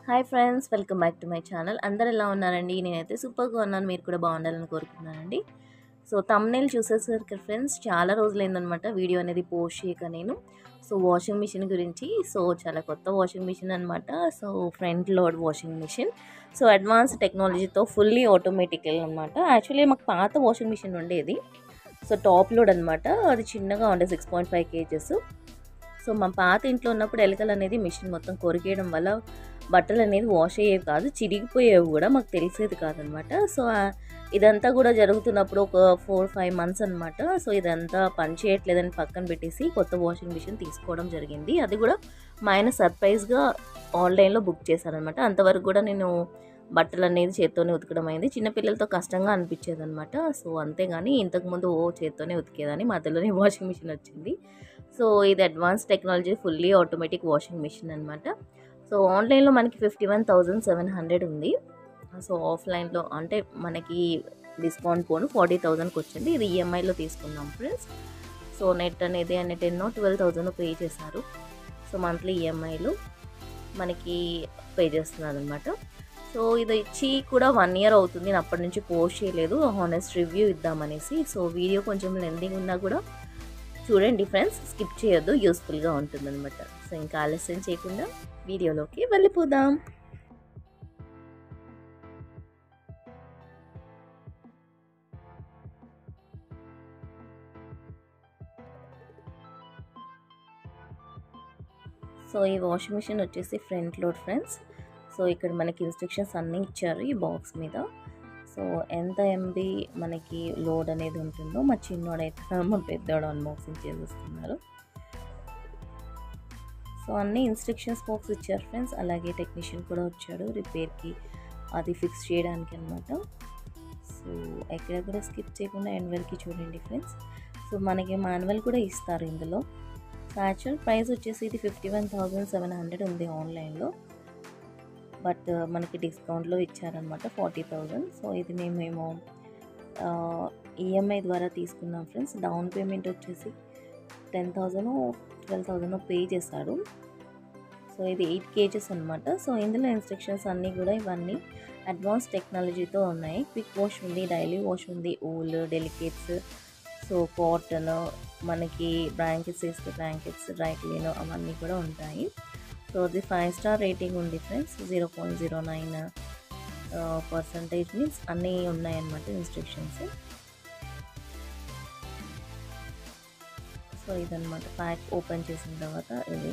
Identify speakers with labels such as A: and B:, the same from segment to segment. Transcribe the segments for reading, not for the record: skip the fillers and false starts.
A: Hi friends, welcome back to my channel. అందరు ఎలా ఉన్నారండి? నేనైతే సూపర్గా ఉన్నాను. మీరు కూడా బాగుండాలని కోరుకుంటున్నానండి. సో థంబ్నెయిల్ చూసేసరికి కదా ఫ్రెండ్స్, చాలా రోజులైందనమాట వీడియో అనేది పోస్ట్ చేయక నేను. సో వాషింగ్ మిషన్ గురించి, సో చాలా కొత్త వాషింగ్ మిషన్ అనమాట. So front load washing machine. So advance టెక్నాలజీతో ఫుల్లీ ఆటోమేటిక్ అనమాట. యాక్చువల్లీ మాకు పాత వాషింగ్ మిషన్ ఉండేది. సో టాప్ లోడ్ అనమాట. అది చిన్నగా ఉండే 6.5 kgs. సో మా పాత ఇంట్లో ఉన్నప్పుడు ఎలకలు అనేది మిషన్ మొత్తం కొరికేయడం వల్ల బట్టలు అనేది వాష్ అయ్యేవి కాదు, చిరిగిపోయేవి కూడా, మాకు తెలిసేది కాదనమాట. సో ఇదంతా కూడా జరుగుతున్నప్పుడు ఒక 4-5 మంత్స్ అనమాట. సో ఇదంతా పని చేయట్లేదని పక్కన పెట్టేసి కొత్త వాషింగ్ మిషన్ తీసుకోవడం జరిగింది. అది కూడా మా ఆయన సర్ప్రైజ్గా ఆన్లైన్లో బుక్ చేశారనమాట. అంతవరకు కూడా నేను బట్టలు అనేది చేత్తోనే ఉతకడం అయింది. చిన్నపిల్లలతో కష్టంగా అనిపించేది అనమాట. సో అంతేగాని ఇంతకుముందు చేత్తోనే ఉతికేదాన్ని, మధ్యలోనే వాషింగ్ మిషన్ వచ్చింది. సో ఇది advance technology fully automatic washing machine అనమాట. సో ఆన్లైన్లో మనకి 51,700 ఉంది. సో ఆఫ్లైన్లో అంటే మనకి డిస్కౌంట్ పోను 40,000కి వచ్చింది. ఇది ఈఎంఐలో తీసుకున్నాం ఫ్రెండ్స్. సో నెట్ అనేది 10,000-12,000 పే చేశారు. సో మంత్లీ ఈఎంఐలో మనకి పే చేస్తున్నారు అనమాట. సో ఇది ఇచ్చి కూడా 1 year అవుతుంది. నేను అప్పటి నుంచి పోస్ట్ చేయలేదు, హానెస్ట్ రివ్యూ ఇద్దామనేసి. సో వీడియో కొంచెం లెంతీగా ఉన్నా కూడా చూడండి ఫ్రెండ్స్, స్కిప్ చేయొద్దు, యూస్ఫుల్గా ఉంటుందన్నమాట. సో ఇంకా ఆలస్యం చేయకుండా వీడియోలోకి వెళ్ళిపోదాం. సో ఈ వాషింగ్ మిషన్ వచ్చేసి ఫ్రంట్ లోడ్ ఫ్రెండ్స్. సో ఇక్కడ మనకి ఇన్స్ట్రక్షన్స్ అన్నీ ఇచ్చారు ఈ బాక్స్ మీద. సో ఎంత ఎంబీ మనకి లోడ్ అనేది ఉంటుందో, మా చిన్నోడైతే మా పెద్దోడు అన్బాక్సింగ్ చేసేస్తున్నారు. సో అన్ని ఇన్స్ట్రక్షన్స్ బాక్స్ ఇచ్చారు ఫ్రెండ్స్. అలాగే టెక్నీషియన్ కూడా వచ్చాడు రిపేర్కి, అది ఫిక్స్ చేయడానికి అనమాట. సో ఎక్కడ కూడా స్కిప్ చేయకుండా ఎండ్ వరకు చూడండి ఫ్రెండ్స్. సో మనకి మాన్యువల్ కూడా ఇస్తారు ఇందులో. సో యాక్చువల్ ప్రైస్ వచ్చేసి ఇది 51,700 ఉంది ఆన్లైన్లో, బట్ మనకి డిస్కౌంట్లో ఇచ్చారనమాట 40,000. సో ఇది మేము ఈఎంఐ ద్వారా తీసుకున్నాం ఫ్రెండ్స్. డౌన్ పేమెంట్ వచ్చేసి 10,000-12,000 పే చేశాడు. సో ఇది 8 kgs అనమాట. సో ఇందులో ఇన్స్ట్రక్షన్స్ అన్నీ కూడా ఇవన్నీ అడ్వాన్స్ టెక్నాలజీతో ఉన్నాయి. క్విక్ వాష్ ఉంది, డైలీ వాష్ ఉంది, ఊల్, డెలికేట్స్, సో కాటన్, మనకి బ్లాంకెట్స్ వేస్తే బ్లాంకెట్స్, డ్రై క్లీన్ అవన్నీ కూడా ఉంటాయి. సో ఇది 5 star రేటింగ్ ఉంది ఫ్రెండ్స్. 0.09% మీన్స్ అన్నీ ఉన్నాయన్నమాట ఇన్స్ట్రక్షన్స్. సో ఇదన్నమాట ప్యాక్ ఓపెన్ చేసిన తర్వాత ఇది.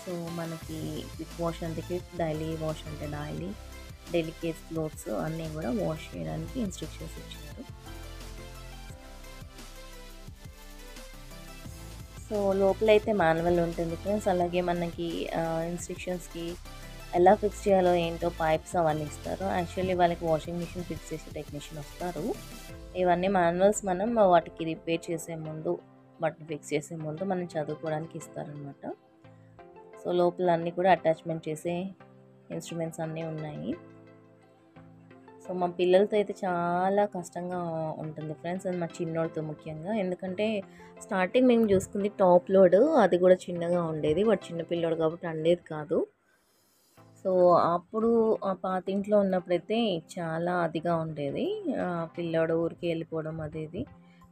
A: సో మనకి క్విక్ వాష్ అంటే క్విక్, డైలీ వాష్ అంటే డైలీ, డెలికేట్ క్లోత్స్ అన్నీ కూడా వాష్ చేయడానికి ఇన్స్ట్రక్షన్స్ ఇచ్చారు. సో లోపలైతే మాన్యువల్ ఉంటుంది ఫ్రెండ్స్. అలాగే మనకి ఇన్స్ట్రక్షన్స్కి ఎలా ఫిక్స్ చేయాలో ఏంటో పైప్స్ అవన్నీ ఇస్తారు. యాక్చువల్లీ వాళ్ళకి వాషింగ్ మిషన్ ఫిక్స్ చేసే టెక్నీషియన్ వస్తారు. ఇవన్నీ మాన్యువల్స్ మనం వాటికి రిపేర్ చేసే ముందు, వాటిని ఫిక్స్ చేసే ముందు మనం చదువుకోవడానికి ఇస్తారనమాట. సో లోపల అన్నీ కూడా అటాచ్మెంట్ చేసే ఇన్స్ట్రుమెంట్స్ అన్నీ ఉన్నాయి. సో మా పిల్లలతో అయితే చాలా కష్టంగా ఉంటుంది ఫ్రెండ్స్, అది మా చిన్నోడితో ముఖ్యంగా. ఎందుకంటే స్టార్టింగ్ మేము చూసుకుంది టాప్ లోడ్, అది కూడా చిన్నగా ఉండేది. వాడు చిన్న పిల్లోడు కాబట్టి అండేది కాదు. సో అప్పుడు ఆ పాత ఇంట్లో ఉన్నప్పుడైతే చాలా అదిగా ఉండేది, పిల్లోడు ఊరికి వెళ్ళిపోవడం అది ఇది.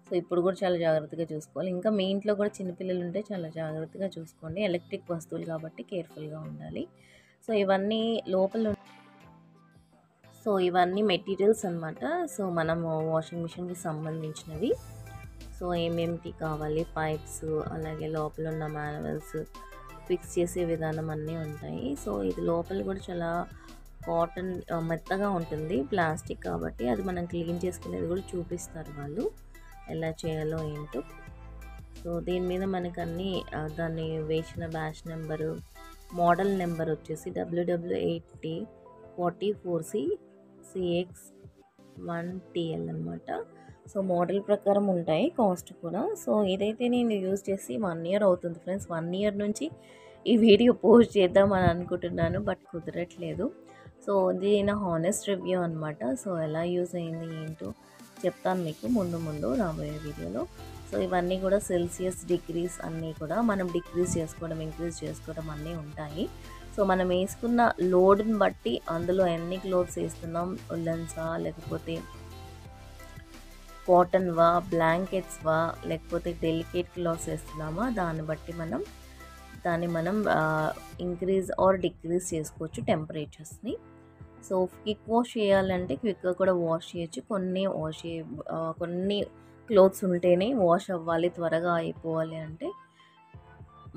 A: సో ఇప్పుడు కూడా చాలా జాగ్రత్తగా చూసుకోవాలి. ఇంకా మీ ఇంట్లో కూడా చిన్నపిల్లలు ఉంటే చాలా జాగ్రత్తగా చూసుకోండి. ఎలక్ట్రిక్ వస్తువులు కాబట్టి కేర్ఫుల్గా ఉండాలి. సో ఇవన్నీ లోపల, సో ఇవన్నీ మెటీరియల్స్ అనమాట. సో మనము వాషింగ్ మిషన్కి సంబంధించినవి. సో ఏమేమిటి కావాలి, పైప్స్, అలాగే లోపల ఉన్న మాన్యువల్స్, ఫిక్స్ చేసే విధానం అన్నీ ఉంటాయి. సో ఇది లోపల కూడా చాలా కాటన్ మెత్తగా ఉంటుంది, ప్లాస్టిక్ కాబట్టి అది మనం క్లీన్ చేసుకునేది కూడా చూపిస్తారు వాళ్ళు ఎలా చేయాలో ఏంటో. సో దీని మీద మనకు అన్నీ దాన్ని వేసిన బ్యాచ్ నెంబరు, మోడల్ నెంబర్ వచ్చేసి WW8T44CCX1TL అనమాట. సో మోడల్ ప్రకారం ఉంటాయి, కాస్ట్ కూడా. సో ఇదైతే నేను యూజ్ చేసి 1 year అవుతుంది ఫ్రెండ్స్. 1 year నుంచి ఈ వీడియో పోస్ట్ చేద్దామని అనుకుంటున్నాను, బట్ కుదరట్లేదు. సో ఇది నా హానెస్ట్ రివ్యూ అనమాట. సో ఎలా యూజ్ అయింది ఏంటో చెప్తాను మీకు ముందు రాబోయే వీడియోలో. సో ఇవన్నీ కూడా సెల్సియస్, డిగ్రీస్ అన్నీ కూడా మనం డిక్రీజ్ చేసుకోవడం, ఇంక్రీజ్ చేసుకోవడం అన్నీ ఉంటాయి. సో మనం వేసుకున్న లోడ్ని బట్టి అందులో ఎన్ని క్లోత్స్ వేస్తున్నాం, ఉల్లన్సా లేకపోతే కాటన్వా, బ్లాంకెట్స్వా లేకపోతే డెలికేట్ క్లాత్స్ వేస్తున్నామా, దాన్ని మనం ఇంక్రీజ్ ఆర్ డిక్రీజ్ చేసుకోవచ్చు టెంపరేచర్స్ని. సో క్విక్ వాష్ చేయాలంటే క్విక్గా కూడా వాష్ చేయొచ్చు. కొన్ని క్లోత్స్ ఉంటేనే వాష్ అవ్వాలి, త్వరగా అయిపోవాలి అంటే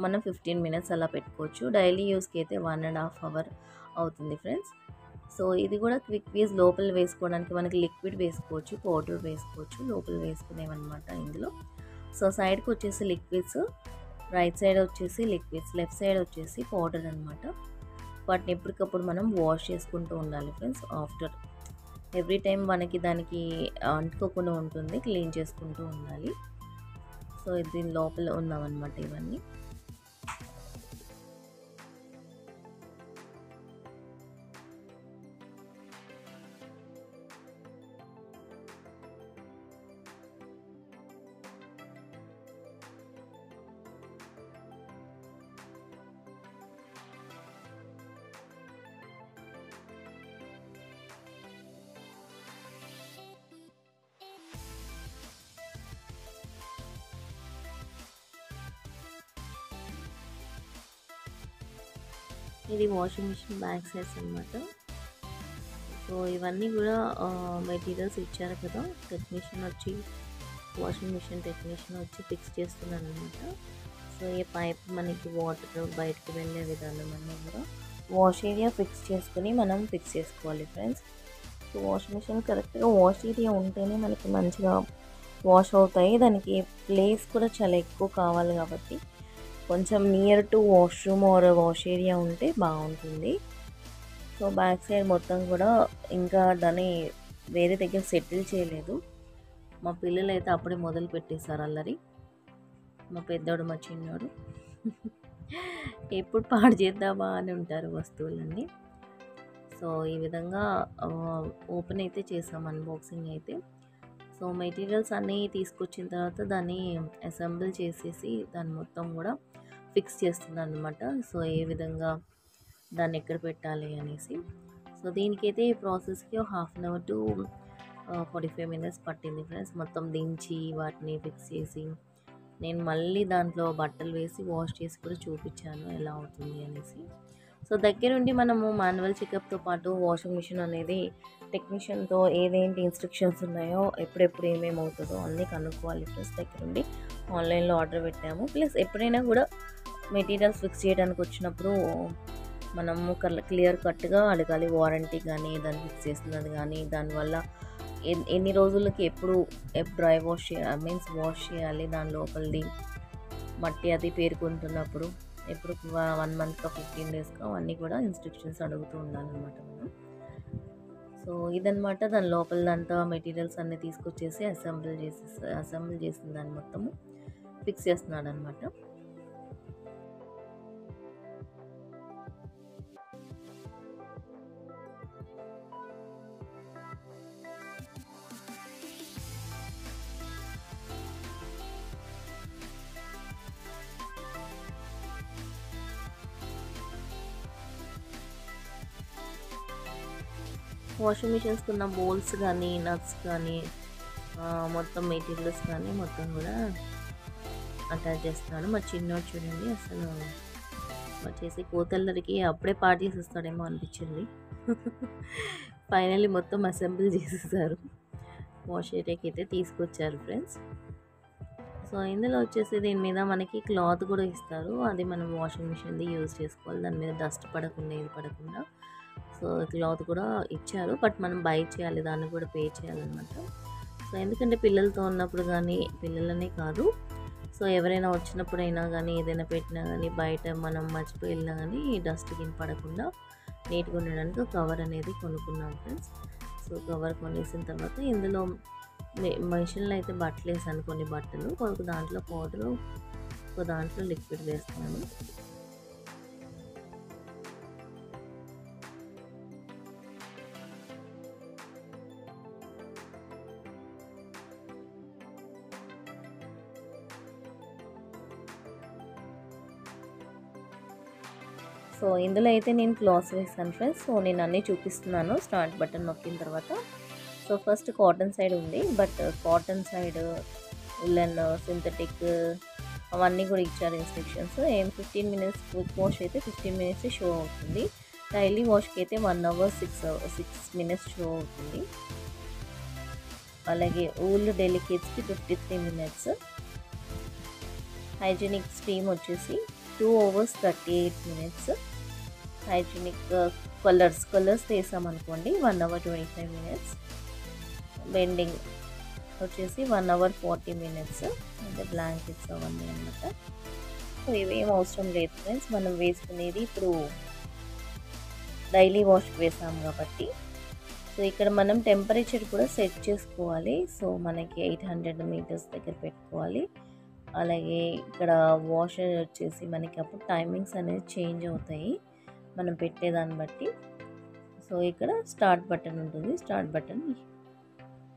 A: మనం 15 మినిట్స్ అలా పెట్టుకోవచ్చు. డైలీ యూస్కి అయితే 1.5 అవర్ అవుతుంది ఫ్రెండ్స్. సో ఇది కూడా క్విక్ వీజ్ లోపల వేసుకోవడానికి మనకి లిక్విడ్ వేసుకోవచ్చు, పౌడర్ వేసుకోవచ్చు, లోపల వేసుకునేవన్నమాట ఇందులో. సో సైడ్కి వచ్చేసి లిక్విడ్స్, రైట్ సైడ్ వచ్చేసి లిక్విడ్స్, లెఫ్ట్ సైడ్ వచ్చేసి పౌడర్ అనమాట. వాటిని ఎప్పటికప్పుడు మనం వాష్ చేసుకుంటూ ఉండాలి ఫ్రెండ్స్. ఆఫ్టర్ ఎవ్రీ టైం దానికి అంటుకోకుండా ఉంటుంది, క్లీన్ చేసుకుంటూ ఉండాలి. సో దీని లోపల ఉన్నామన్నమాట ఇవన్నీ. ఇది వాషింగ్ మిషన్ బ్యాక్ సైడ్స్ అనమాట. సో ఇవన్నీ కూడా మెటీరియల్స్ ఇచ్చారు కదా, వాషింగ్ మిషన్ టెక్నీషియన్ వచ్చి ఫిక్స్ చేస్తున్నాను అనమాట. సో ఈ పైప్ మనకి వాటర్ బయటకు వెళ్ళే విధానం అన్నీ కూడా వాష్ ఏరియా ఫిక్స్ చేసుకుని మనం ఫిక్స్ చేసుకోవాలి ఫ్రెండ్స్. సో వాషింగ్ మిషన్ కరెక్ట్గా వాష్ ఏరియా ఉంటేనే మనకి మంచిగా వాష్ అవుతాయి. దానికి ప్లేస్ కూడా చాలా ఎక్కువ కావాలి కాబట్టి కొంచెం near to washroom or wash area ఉంటే బాగుంటుంది. సో బ్యాక్ సైడ్ మొత్తం కూడా ఇంకా దాన్ని వేరే దగ్గర సెటిల్ చేయలేదు. మా పిల్లలు అయితే అప్పుడే మొదలు పెట్టేశారు అల్లరి. మా పెద్దోడు మా చిన్నోడు ఎప్పుడు పాడు చేద్దామా అని ఉంటారు వస్తువులన్నీ. సో ఈ విధంగా ఓపెన్ అయితే చేసాం, అన్బాక్సింగ్ అయితే. సో మెటీరియల్స్ అన్నీ తీసుకొచ్చిన తర్వాత దాన్ని అసెంబుల్ చేసేసి దాన్ని మొత్తం కూడా ఫిక్స్ చేస్తున్నాను అనమాట. సో ఏ విధంగా దాన్ని ఎక్కడ పెట్టాలి అనేసి. సో దీనికైతే ఈ ప్రాసెస్కి 1/2 అవర్ టు 45 మినిట్స్ పట్టింది ఫ్రెండ్స్. మొత్తం దించి వాటిని ఫిక్స్ చేసి నేను మళ్ళీ దాంట్లో బట్టలు వేసి వాష్ చేసి కూడా చూపించాను ఎలా అవుతుంది అనేసి. సో దగ్గరుండి మనము మాన్యువల్ చెకప్తో పాటు వాషింగ్ మిషన్ అనేది టెక్నీషియన్తో ఏదేంటి ఇన్స్ట్రక్షన్స్ ఉన్నాయో, ఎప్పుడెప్పుడు ఏమేమి అవుతుందో అన్నీ కనుక్కోవాలి ఫ్రెండ్స్ దగ్గరుండి. ఆన్లైన్లో ఆర్డర్ పెట్టాము. ప్లస్ ఎప్పుడైనా కూడా మెటీరియల్స్ ఫిక్స్ చేయడానికి వచ్చినప్పుడు మనము క్లియర్ కట్గా అడగాలి. వారంటీ కానీ, దాన్ని ఫిక్స్ చేస్తున్నది కానీ, దానివల్ల ఎన్ని రోజులకి ఎప్పుడు డ్రై వాష్ వాష్ చేయాలి, దాని లోపలిది మట్టి అది పేరుకుంటున్నప్పుడు ఎప్పుడు 1 మంత్కా 15 డేస్కా అవన్నీ కూడా ఇన్స్ట్రక్షన్స్ అడుగుతూ ఉండాలన్నమాట మనం. సో ఇదనమాట దాని లోపలదంతా మెటీరియల్స్ అన్నీ తీసుకొచ్చేసి అసెంబుల్ చేసిన దాన్ని మొత్తము ఫిక్స్ చేస్తున్నాడు అనమాట. వాషింగ్ మిషన్స్కి ఉన్న బోల్స్ కానీ, నట్స్ కానీ, మొత్తం మెటీరియల్స్ కానీ మొత్తం కూడా అటాచ్ చేస్తున్నాడు. మా చిన్నోడు చూడండి అసలు వచ్చేసి కోతల్లరికి అప్పుడే పాటు చేసేస్తాడేమో అనిపించింది. ఫైనల్లీ మొత్తం అసెంబుల్ చేసేసారు. వాష్ ఏరియాకి అయితే తీసుకొచ్చారు ఫ్రెండ్స్. సో ఇందులో వచ్చేసి దీని మీద మనకి క్లాత్ కూడా ఇస్తారు. అది మనం వాషింగ్ మిషన్ది యూజ్ చేసుకోవాలి. దాని మీద డస్ట్ పడకుండా ఇది పడకుండా. సో క్లాత్ కూడా ఇచ్చారు, బట్ మనం బై చేయాలి, దాన్ని కూడా పే చేయాలన్నమాట. సో ఎందుకంటే పిల్లలతో ఉన్నప్పుడు కానీ, పిల్లలనే కాదు, సో ఎవరైనా వచ్చినప్పుడైనా కానీ, ఏదైనా పెట్టినా కానీ, బయట మనం మర్చిపోయి వెళ్ళినా కానీ డస్ట్ గిన్ పడకుండా నీట్గా ఉండడానికి ఒక కవర్ అనేది కొనుక్కున్నాం ఫ్రెండ్స్. సో కవర్ కొనేసిన తర్వాత ఇందులో మిషన్లో అయితే బట్టలు వేసాను, కొన్ని బట్టలు, ఒక దాంట్లో పౌడరు, ఒక దాంట్లో లిక్విడ్ వేస్తున్నాను. సో ఇందులో అయితే నేను క్లాత్స్ వేసాను ఫ్రెండ్స్. సో నేను అన్నీ చూపిస్తున్నాను స్టార్ట్ బటన్ నొక్కిన తర్వాత. సో ఫస్ట్ కాటన్ సైడ్ ఉంది, but cotton side woollen, synthetic అవన్నీ కూడా ఇచ్చారు ఇన్స్ట్రక్షన్స్. 15 మినిట్స్ క్విక్ వాష్ అయితే 15 మినిట్స్ షో అవుతుంది. డైలీ వాష్కి అయితే 1 అవర్ 6 మినిట్స్ షో అవుతుంది. అలాగే ఊల్ డెలికేట్స్కి 53 మినిట్స్. హైజీనిక్ స్టీమ్ వచ్చేసి 2 అవర్స్ 38 మినిట్స్. హైజీనిక్ కలర్స్ వేసామనుకోండి 1 అవర్ 25 మినిట్స్. బెండింగ్ వచ్చేసి 1 అవర్ 40 మినిట్స్. అంటే బ్లాంకెట్స్ అవన్నీ అన్నమాట. సో ఇవేం అవసరం లేదు ఫ్రెండ్స్, మనం వేసుకునేది ఇప్పుడు డైలీ వాష్కి వేసాము కాబట్టి. సో ఇక్కడ మనం టెంపరేచర్ కూడా సెట్ చేసుకోవాలి. సో మనకి 800 మీటర్స్ దగ్గర పెట్టుకోవాలి. అలాగే ఇక్కడ వాషర్ వచ్చేసి మనకి అప్పుడు టైమింగ్స్ అనేది చేంజ్ అవుతాయి మనం పెట్టేదాన్ని బట్టి. సో ఇక్కడ స్టార్ట్ బటన్ ఉంటుంది, స్టార్ట్ బటన్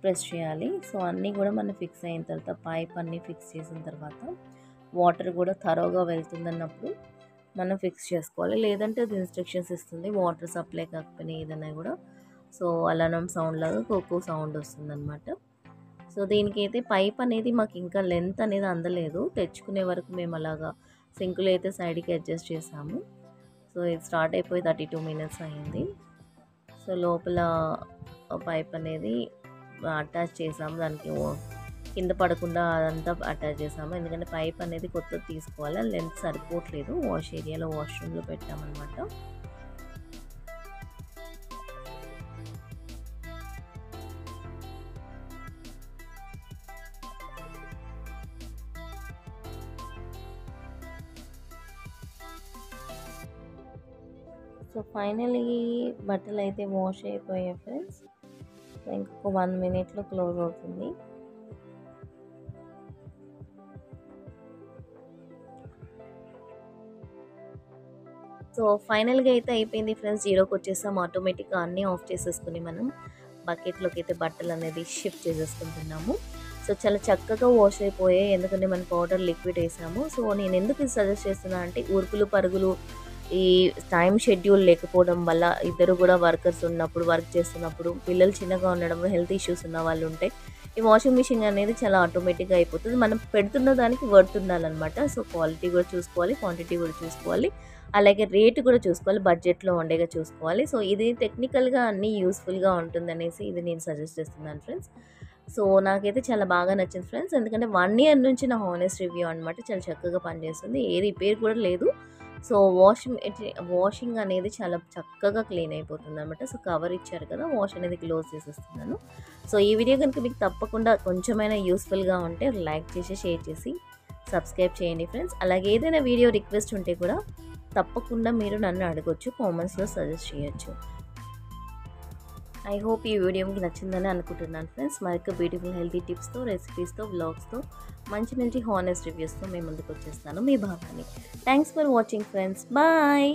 A: ప్రెస్ చేయాలి. సో అన్నీ కూడా మనం ఫిక్స్ అయిన తర్వాత, పైప్ అన్నీ ఫిక్స్ చేసిన తర్వాత, వాటర్ కూడా థరోగా వెళ్తుందన్నప్పుడు మనం ఫిక్స్ చేసుకోవాలి. లేదంటే అది ఇన్స్ట్రక్షన్స్ ఇస్తుంది వాటర్ సప్లై కాకపోయినా ఏదైనా కూడా. సో అలారం సౌండ్ లాగా కోకో సౌండ్ వస్తుంది అనమాట. సో దీనికి అయితే పైప్ అనేది మాకు ఇంకా లెంత్ అనేది అందలేదు. తెచ్చుకునే వరకు మేము అలాగా సింకులు అయితే సైడ్కి అడ్జస్ట్ చేసాము. సో ఇది స్టార్ట్ అయిపోయి 32 మినిట్స్ అయింది. సో లోపల పైప్ అనేది అటాచ్ చేసాము, దానికి కింద పడకుండా అదంతా అటాచ్ చేసాము. ఎందుకంటే పైప్ అనేది కొత్తది తీసుకోవాలి, లెంత్ సరిపోవట్లేదు. వాష్ ఏరియాలో వాష్రూమ్లో పెట్టామన్నమాట. సో ఫైనలీ బట్టలు అయితే వాష్ అయిపోయాయి ఫ్రెండ్స్. ఇంకొక 1 మినిట్లో క్లోజ్ అవుతుంది. సో ఫైనల్గా అయితే అయిపోయింది ఫ్రెండ్స్. జీరోకి వచ్చేసాం. ఆటోమేటిక్గా అన్నీ ఆఫ్ చేసేసుకుని మనం బకెట్లోకి అయితే బట్టలు అనేది షిఫ్ట్ చేసేసుకుంటున్నాము. సో చాలా చక్కగా వాష్ అయిపోయాయి, ఎందుకంటే మనం పౌడర్ లిక్విడ్ వేసాము. సో నేను ఎందుకు ఇది సజెస్ట్ చేస్తున్నా అంటే, ఉరుకులు పరుగులు ఈ టైం షెడ్యూల్ లేకపోవడం వల్ల, ఇద్దరు కూడా వర్కర్స్ ఉన్నప్పుడు, వర్క్ చేస్తున్నప్పుడు, పిల్లలు చిన్నగా ఉండడం, హెల్త్ ఇష్యూస్ ఉన్న వాళ్ళు ఉంటే ఈ వాషింగ్ మిషన్ అనేది చాలా ఆటోమేటిక్గా అయిపోతుంది. మనం పెడుతున్న దానికి వర్త్ ఉండాలన్నమాట. సో క్వాలిటీ కూడా చూసుకోవాలి, క్వాంటిటీ కూడా చూసుకోవాలి, అలాగే రేటు కూడా చూసుకోవాలి, బడ్జెట్లో ఉండేగా చూసుకోవాలి. సో ఇది టెక్నికల్గా అన్నీ యూస్ఫుల్గా ఉంటుందనేసి ఇది నేను సజెస్ట్ చేస్తున్నాను ఫ్రెండ్స్. సో నాకైతే చాలా బాగా నచ్చింది ఫ్రెండ్స్, ఎందుకంటే 1 ఇయర్ నుంచి నా హానెస్ట్ రివ్యూ అనమాట. చాలా చక్కగా పనిచేస్తుంది, ఏ రిపేర్ కూడా లేదు. సో వాషింగ్ అనేది చాలా చక్కగా క్లీన్ అయిపోతుంది అనమాట. సో కవర్ ఇచ్చారు కదా, వాష్ అనేది క్లోజ్ చేసేస్తున్నాను. సో ఈ వీడియో కనుక మీకు తప్పకుండా కొంచెమైనా యూస్ఫుల్గా ఉంటే లైక్ చేసి, షేర్ చేసి, సబ్స్క్రైబ్ చేయండి ఫ్రెండ్స్. అలాగే ఏదైనా వీడియో రిక్వెస్ట్ ఉంటే కూడా తప్పకుండా మీరు నన్ను అడగొచ్చు, కామెంట్స్లో సజెస్ట్ చేయొచ్చు. ఐ హోప్ ఈ వీడియో మీకు నచ్చిందని అనుకుంటున్నాను ఫ్రెండ్స్. మరొక బ్యూటిఫుల్ హెల్తీ టిప్స్తో, రెసిపీస్తో, వ్లాగ్స్తో, మంచి మంచి హానెస్ట్ రివ్యూస్తో మేము ముందుకు వచ్చేస్తాను. మీ భావాన్ని. Thanks for watching friends. Bye.